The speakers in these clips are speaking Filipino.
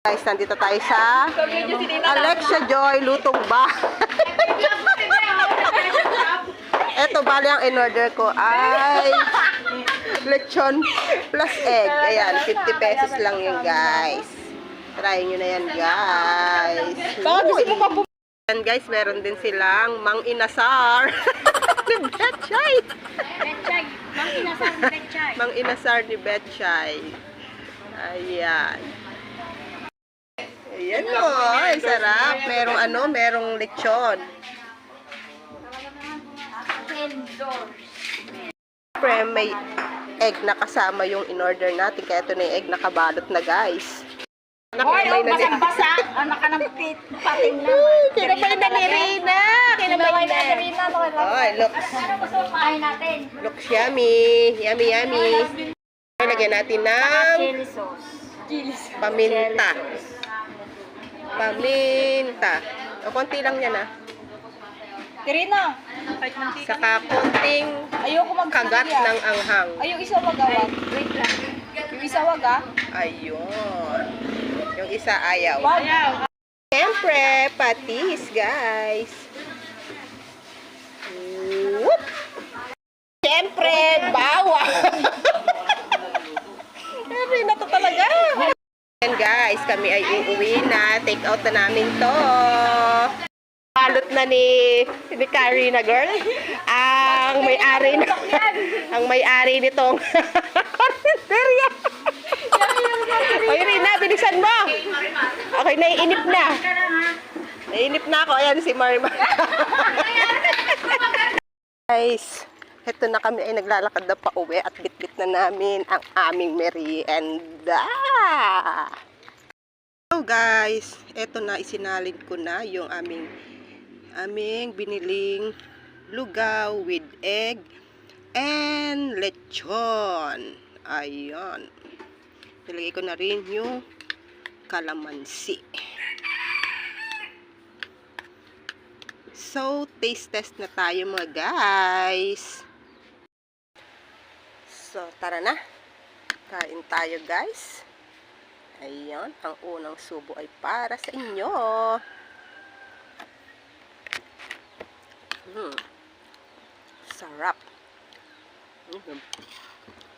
Guys, nandito tayo sa Alexia Joy Lutong Ba. Eto, bali ang in-order ko ay lechon plus egg. Ayan, 50 pesos lang yun, guys. Try nyo na yan, guys. Ayan, guys, meron din silang Mang Inasar. Ni Betchay. Mang Inasar ni Betchay. Mang Inasar ni Betchay. Ayan. Ayan o, ay sarap. Merong lechon. Siyempre, may egg na kasama yung in-order natin. Kaya ito na yung egg na kabalot na, guys. Hoy, basang-basa. Anak ka ng pating naman. Kinabay na ni Rina. Kinabay na ni Rina. Oh, looks. Ano gusto mo pahay natin? Looks yummy. Yummy, yummy. Lagyan natin ng Chili sauce. paminta. Paminta. O, konti lang yan, ah. Rina. Saka konting Ayoko kagat ng anghang. Ayun, isa wag awag. Wait lang. Yung isa wag ah. Ayun. Yung isa ayaw. Wag. Siyempre, patis, guys. Whoop! Siyempre, bawang. Siyempre, na to talaga. Ayan, guys, kami ay uuwi na. Take out na namin to. Balot na ni Carrie na girl. Ang may-ari na. Ang may-ari nitong karinderya. Oy, Rina, bilisan mo. Okay, naiinip na. Naiinip na ako. Ayan si Marima. Guys, eto na kami ay naglalakad na pauwi at bitbit na namin ang aming merienda. So guys, eto na isinalid ko na yung aming biniling lugaw with egg and lechon. Ayan. Nilagay ko na rin yung kalamansi. So, taste test na tayo mga guys. So, tara na. Kain tayo guys. Ayan, ang unang subo ay para sa inyo. Sarap.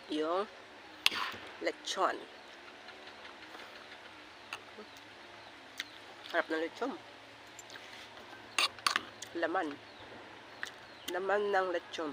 Yung lechon. Sarap ng lechon. Laman. Laman ng lechon.